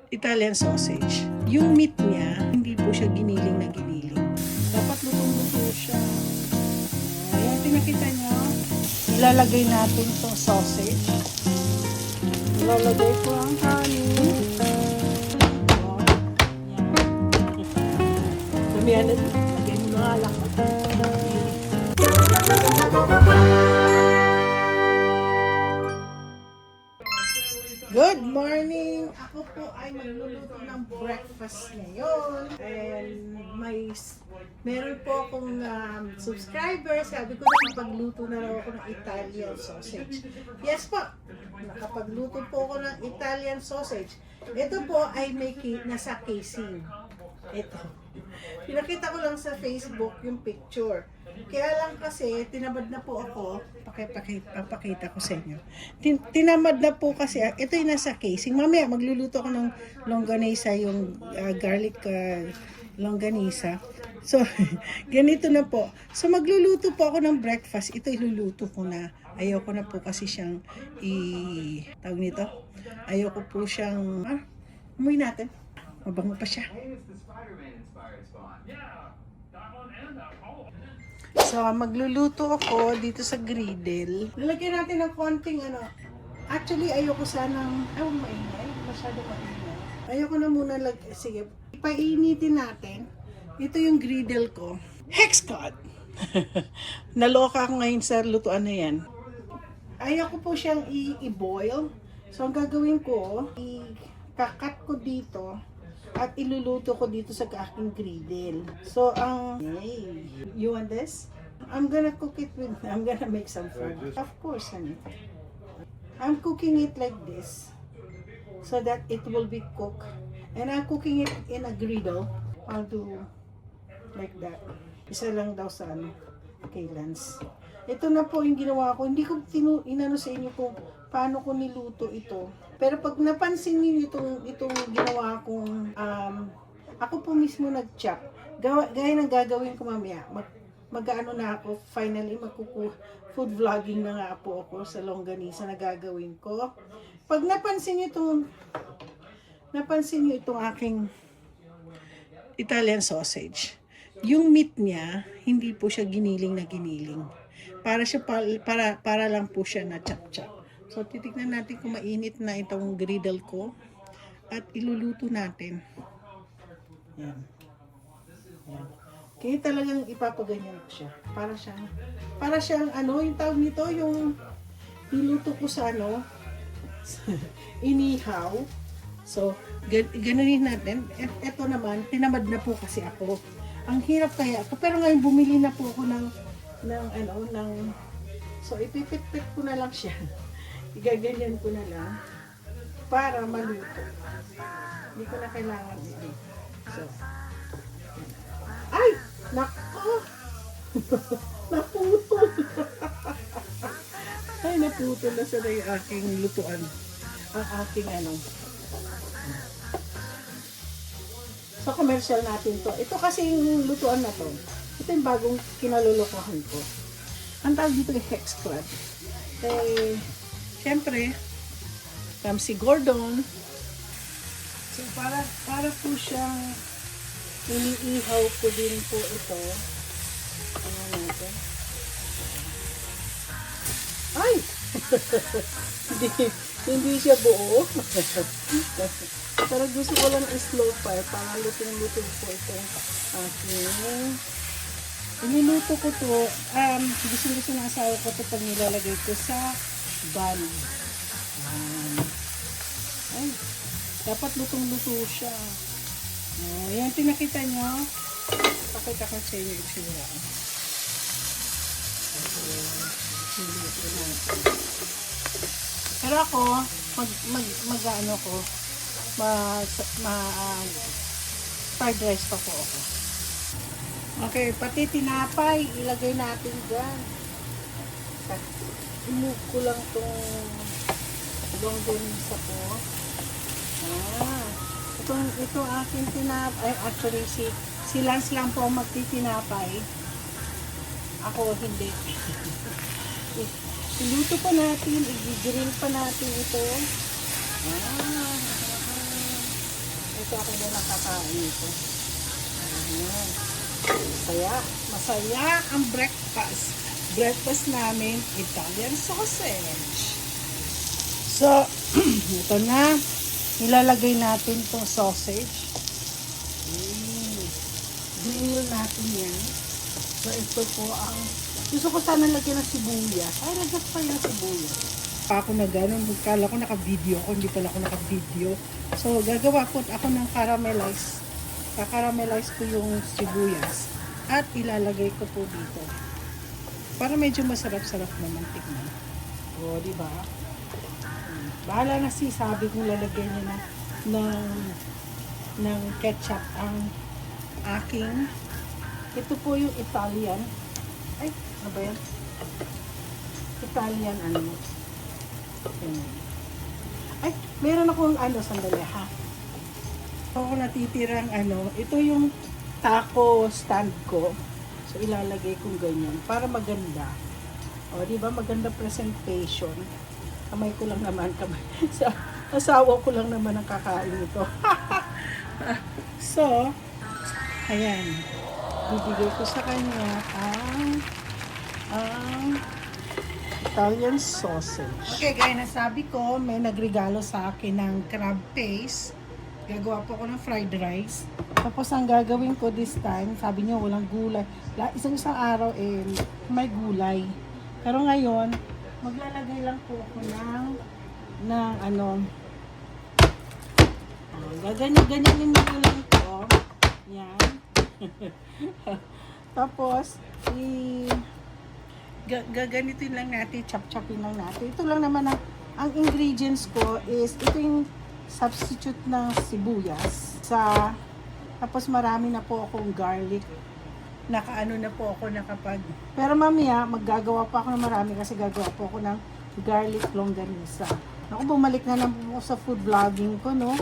Italian sausage. Yung meat niya, hindi po siya giniling na giniling. Dapat lutong-luto siya. Ayan, pinakita nyo. Ilalagay natin itong sausage. Ilalagay ko ang kanin. Damihan na. Lagay mo na alak. Good morning! Ako po ay magluluto ng breakfast ngayon. And meron po akong subscriber. Sabi ko nakapagluto na raw ako ng Italian sausage. Yes po! Nakapagluto po ako ng Italian sausage. Ito po ay nasa casing. Ito. Pinakita ko lang sa Facebook yung picture. Kaya lang kasi, tinamad na po ako. Papakita ko sa inyo. Tinamad na po kasi, ito yung nasa casing. Mamaya, magluluto ako ng longganisa, yung garlic longganisa. So, ganito na po. So, magluluto po ako ng breakfast. Ito iluluto ko na. Ayoko na po kasi siyang tawag nito. Ayoko po siyang, umuwi natin. Mabango pa siya. So, magluluto ako dito sa griddle. Lalagyan natin ng konting Actually, ayoko sanang, maingay. Masyado maingay. Ayoko na muna sige, painitin natin. Ito yung griddle ko. Hexcod! Naloka ako ngayon sa lutuan na yan. Ayoko po siyang i-boil. So, ang gagawin ko, kakat ko dito at iluluto ko dito sa aking griddle. So, you want this? I'm gonna make some fun. Of course, honey. I'm cooking it like this so that it will be cooked. And I'm cooking it in a griddle. I'll do like that. Isa lang daw sa kay Lance. Ito na po yung ginawa ko. Hindi ko inano sa inyo kung paano ko niluto ito. Pero pag napansin niyo itong ginawa kong ako po mismo nag-chop. Gaya ng gagawin ko mamaya. Mag-ano na ako, finally food vlogging na nga po ako sa longganisa na gagawin ko. Pag napansin niyo itong aking Italian sausage. Yung meat niya, hindi po siya giniling na giniling. Para lang po siya na chop-chop. So, titignan natin kung mainit na itong griddle ko at iluluto natin. Yan. Yan. Kaya talagang ipapaganyan ko siya. Para siyang yung tawag nito, yung niluto ko sa inihaw. So, ganunin natin. Ito naman, tinamad na po kasi ako. Ang hirap kaya ako. Pero ngayon, bumili na po ako so, ipipit-pit ko na lang siya. Igaganyan ko na lang para maluto. Hindi ko na kailangan ito. So, ay! Nako! Naputol! Ay, naputol na sa yung aking lutuan. Ang aking So, commercial natin to. Ito kasi yung lutuan na to. Ito yung bagong kinalulukuhan ko. Ang tawag dito yung Hexcod. Siyempre, si Gordon. So, para po siyang iniihaw ko din po ito. Ano natin? Ay! hindi siya buo. Pero gusto ko lang i-slow fire para lutong-lutong po itong aking iniluto ko to. Gusto ng asawa ko ito pag nilalagay ko sa bun. Ay, dapat lutong-luto siya. Yan, pinakita nyo. Pakita ko sa inyo itsura. Pero ako, fried rice pa po ako. Okay, pati tinapay, ilagay natin dyan. Imove ko lang itong longganisa po. Ito aking tinapay. Actually, si Lance lang po magtitinapay. Ako hindi. Iluto pa natin, i-grill pa natin ito. Ito ako na nakakain ito. Ayan. Masaya ang breakfast. Breakfast namin, Italian sausage. So, ito na. Ilalagay natin itong sausage. Grill natin yan. So, ito po ang... Gusto ko sana lagyan ng sibuyas. Ay, lagyan pa yung sibuyas. Ako na gano'n. Kala ko naka-video ko. Hindi pala ako naka-video. So, gagawa po ako ng caramelize. Kakaramelize ko yung sibuyas. At ilalagay ko po dito. Para medyo masarap-sarap naman tignan. O, di ba? Bahala na si sabi kong lalagyan niya ng ketchup ang aking. Ito po yung Italian. Ay, ano ba yan? Italian ano. Ay, meron akong sandali ha. Ako natitirang ito yung taco stand ko. So, ilalagay kong ganyan para maganda. O, di ba? Maganda presentation. Kamay ko lang naman. Sa asawa ko lang naman ang kakain ito. So, ayan. Bibigay ko sa kanya ang Italian sausage. Okay, gaya na sabi ko, may nagregalo sa akin ng crab paste. Gagawa po ako ng fried rice. Tapos ang gagawin ko this time, sabi niya walang gulay. Isang araw may gulay. Pero ngayon, maglalagay lang po ako ng gaganyan-ganyanin nyo lang to. Yan. Tapos, gaganitin lang natin, chop-chopin lang natin. Ito lang naman ang ingredients ko is, ito yung substitute ng sibuyas. Tapos marami na po akong garlic. Nakaano na po ako pero mamaya, maggagawa pa ako ng marami kasi gagawa po ako ng garlic longganisa. Ako, bumalik na lang po sa food vlogging ko, no?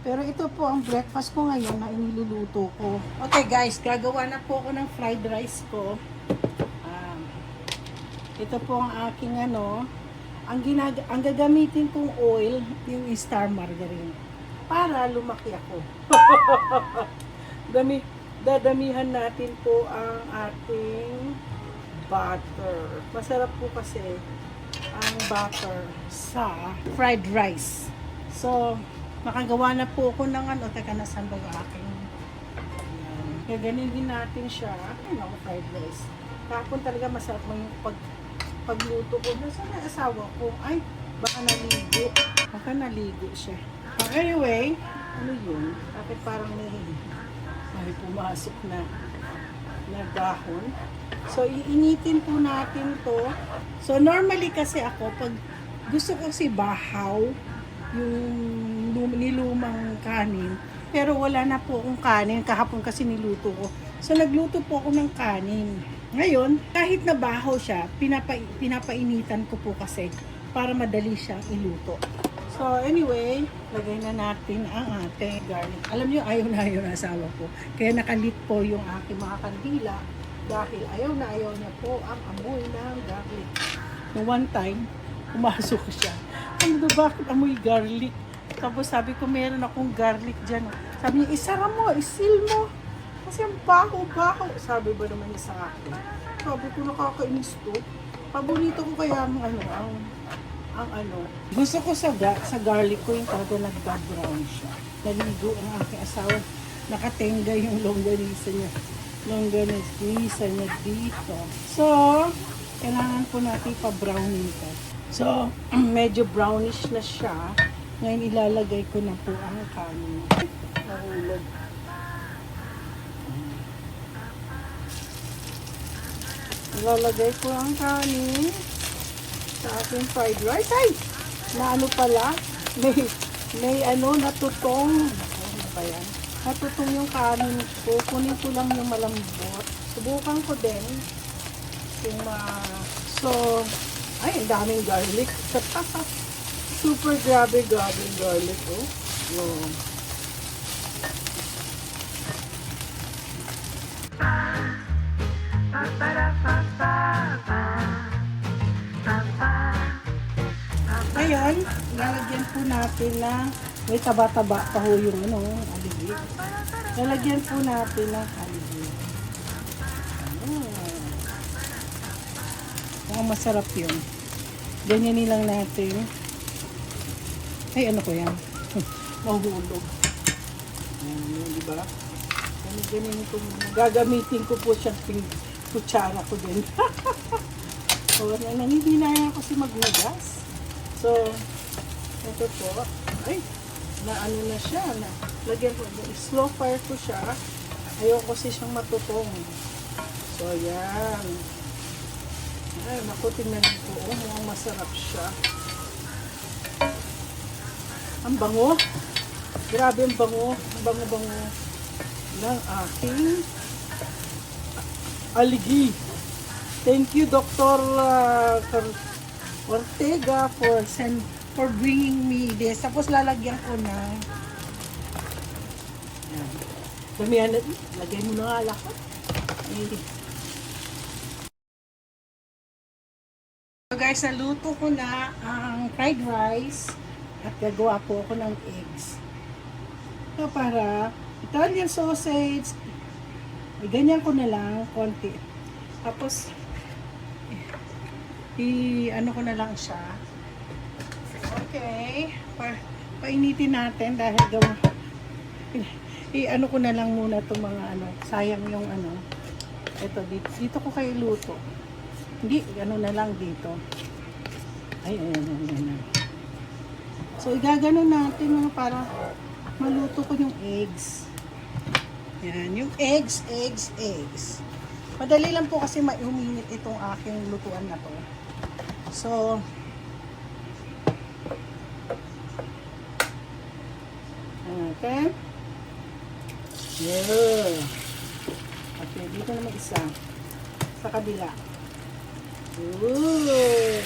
Pero ito po ang breakfast ko ngayon na iniluluto ko. Okay guys, gagawa na po ako ng fried rice ko. Ito po ang aking ang gagamitin kong oil, yung star margarine. Para lumaki ako. Dadamihan natin po ang ating butter. Masarap po kasi ang butter sa fried rice. So, makagawa na po ako ng teka, nasan ba yung aking gaganin din natin siya. Fried rice. Kahapon talaga masarap mo yung pagluto ko. Nasaan ang asawa ko? Ay, baka naligo. Baka naligo siya. Anyway, ano yun? Bakit parang may pumasok na dahon? So, iinitin po natin to. So, normally kasi ako, pag gusto ko si bahaw, yung nilumang kanin, pero wala na po akong kanin, kahapon kasi niluto ko. So, nagluto po ako ng kanin. Ngayon, kahit na bahaw siya, pinapainitan ko po kasi para madali siyang iluto. So, anyway, lagay na natin ang ating garlic. Alam niyo, ayaw na asawa ko. Kaya nakalit po yung aking mga kandila dahil ayaw niya po ang amoy ng garlic. No one time, pumasok siya. Ano ba, bakit amoy garlic? Tapos sabi ko, meron akong garlic dyan. Sabi niya, isara mo, isil mo. Kasi ang baho. Sabi ba naman niya sa akin? Sabi ko, nakakainis to. Paborito ko kaya ang gusto ko sa garlic ko yung talaga nagda-brown siya. Naligo ang aking asawa. Nakatenga yung longganisa niya dito. So, kailangan po natin pa-browning ito. So, medyo brownish na siya. Ngayon ilalagay ko na po ang kanin. Nahulog. Ilalagay ko ang kanin sa aking fried rice. Ay! Na pala? May natutong. Ano ba yan? Natutong yung kanin ko. Kunin ko lang yung malambot. Subukan ko din. So, ay, ang daming garlic. Super grabe garlic. Oh. Ngayon, lalagyan po natin ng May taba-taba pa ho yung ano, aligid. Lalagyan po natin ng aligid. Masarap yun. Ganyanin lang natin. Ay, ano ko yan? Mahuhulog. Ayan, di ba? Ganyan ko. Gagamitin ko po siyang kutsara ko din. So, nangihinayang ko si maghugas. So, ito po. Ay, ano na siya. Lagyan ko. Slow fire ko siya. Ayoko kasi siyang matutong. So, yan. Ay, naku, tingnan ko. Mukhang masarap siya. Ang bango. Grabe ang bango. Ang bango-bango ng aking aligi. Thank you, Dr. Ortega for bringing me this. Tapos lalagyan ko na. Yan. Damihan na. Lagay mo na nga lahat. So guys, naluto ko na ang fried rice at gagawa po ako ng eggs. So para Italian sausage, ganyan ko na lang konti. Tapos ano ko na lang siya. Okay, painitin natin dahil ano ko na lang muna itong mga sayang yung ito dito ko kayo luto. Hindi, na lang dito. Ay, ayan. So, igaganon natin para maluto ko yung eggs. Yan, yung eggs. Madali lang po kasi maiuminit itong aking lutuan na to. So, okay. Yeah. Okay, dito naman isa. Sa kabila. Ooh.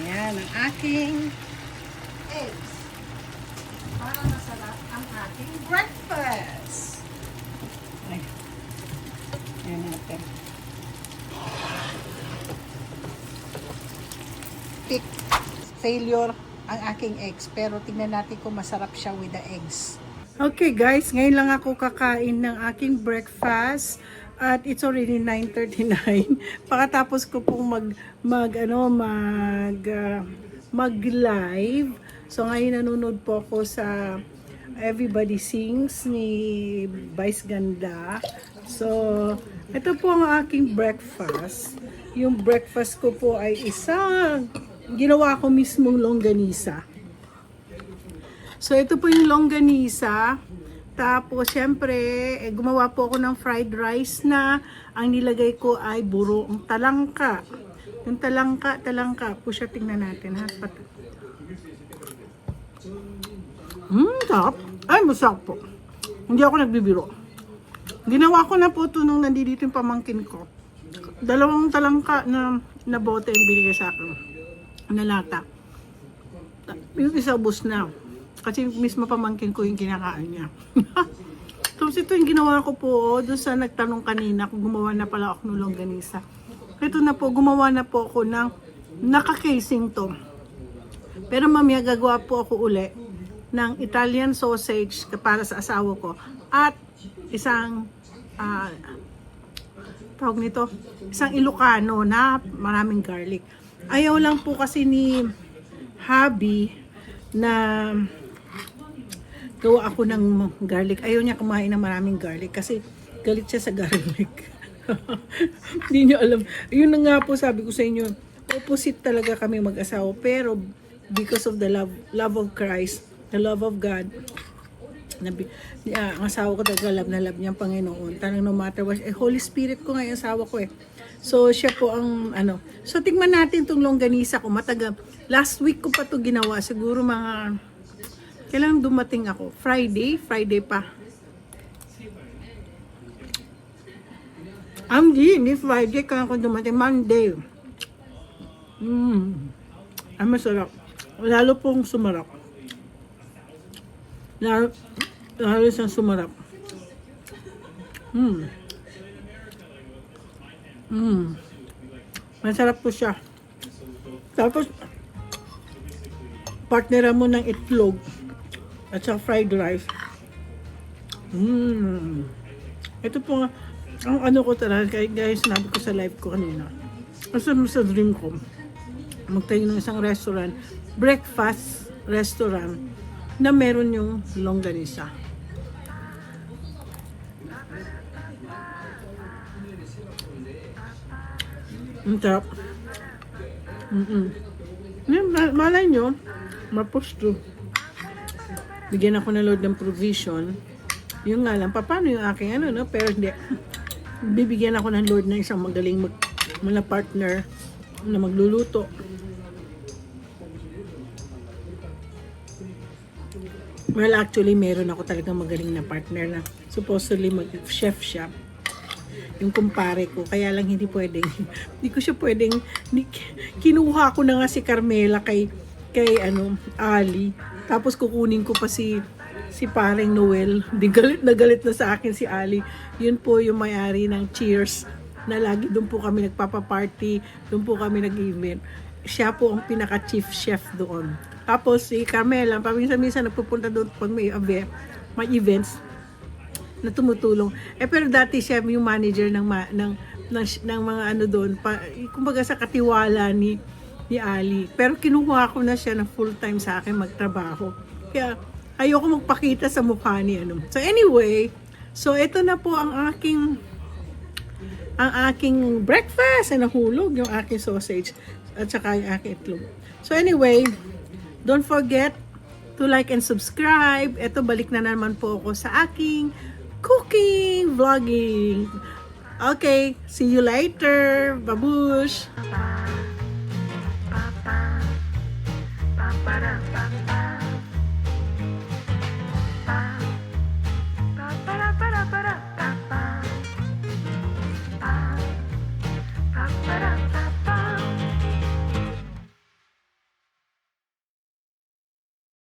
Yan, ang aking eggs. Para masarap ang aking breakfast. Ay. Yan natin. Pick failure ang aking eggs. Pero tingnan natin kung masarap siya with the eggs. Okay guys, ngayon lang ako kakain ng aking breakfast. At it's already 9:39. Pagkatapos ko pong mag-live. So ngayon nanonood po ako sa Everybody Sings ni Vice Ganda. So ito po ang aking breakfast. Yung breakfast ko po ay ginawa ko mismong longganisa. So ito po yung longganisa. Tapos, syempre, gumawa po ako ng fried rice na ang nilagay ko ay buroong talangka. Yung talangka po siya, tingnan natin ha. Sarap. Ay, masarap po. Hindi ako nagbibiro. Ginawa ko na po ito nung nandito yung pamangkin ko. 2 talangka na bote yung binigay sa akin. Na lata. Yung isa ubos na. Kasi mismo pamangkin ko yung kinakain niya. Tapos ito yung ginawa ko po doon sa nagtanong kanina kung gumawa na pala ako ng longganisa. Ito na po, gumawa na po ako ng naka-casing to. Pero mamaya gagawa po ako uli ng Italian sausage para sa asawa ko. At isang tawag nito, isang Ilocano na maraming garlic. Ayaw lang po kasi ni Habi na gawa ako ng garlic. Ayaw niya kumain ng maraming garlic kasi galit siya sa garlic. Hindi niyo alam. Yun na nga po sabi ko sa inyo, opposite talaga kami mag-asawa. Pero because of the love of Christ, the love of God, ang asawa ko talaga love na love niya ang Panginoon. Talagang no matter what, Holy Spirit ko nga yung asawa ko eh. So siya po ang So tingnan natin itong longganisa ko. Last week ko pa to ginawa. Siguro mga kailan dumating ako? Friday pa. Hindi Friday kaya ako dumating. Monday. Ay masarap. Lalo pong sumarap. Lalo siyang sumarap. Masarap po siya. Tapos partneran mo ng itlog. At saka fried rice. Ito po nga, ang ano ko talaga, kaya guys, sinabi ko sa live ko kanina. Kasi sa dream ko, magtayo ng isang restaurant, breakfast restaurant, na meron yung longganisa. Ang sarap. Malay nyo, mapusto. Bigyan ako ng load ng provision. Yung nga lang, paano yung aking ano, no? Pero hindi. Bibigyan ako ng load ng isang magaling mga partner na magluluto. Well, actually, meron ako talagang magaling na partner na supposedly mag-chef siya. Yung kumpare ko, kaya lang hindi pwedeng, hindi ko siya pwedeng, kinuha ko na nga si Carmela kay Ali, tapos kukunin ko pa si paring Noel, di galit na sa akin si Ali, yun po yung may-ari ng Cheers, na lagi doon po kami nagpapaparty, doon po kami nag-event, siya po ang pinaka-chief chef doon. Tapos si Carmela, paminsan-minsan nagpupunta doon pag may events, na tumutulong. Pero dati siya yung manager ng mga ano doon, kumbaga sa katiwala ni Ali. Pero kinuha ko na siya na full time sa akin magtrabaho. Kaya ayoko magpakita sa mukha ni ano. So anyway, so ito na po ang aking breakfast na nahulog, yung aking sausage at saka yung aking itlog. So anyway, don't forget to like and subscribe. Ito, balik na naman po ako sa aking cooking, vlogging. Okay, see you later. Babush!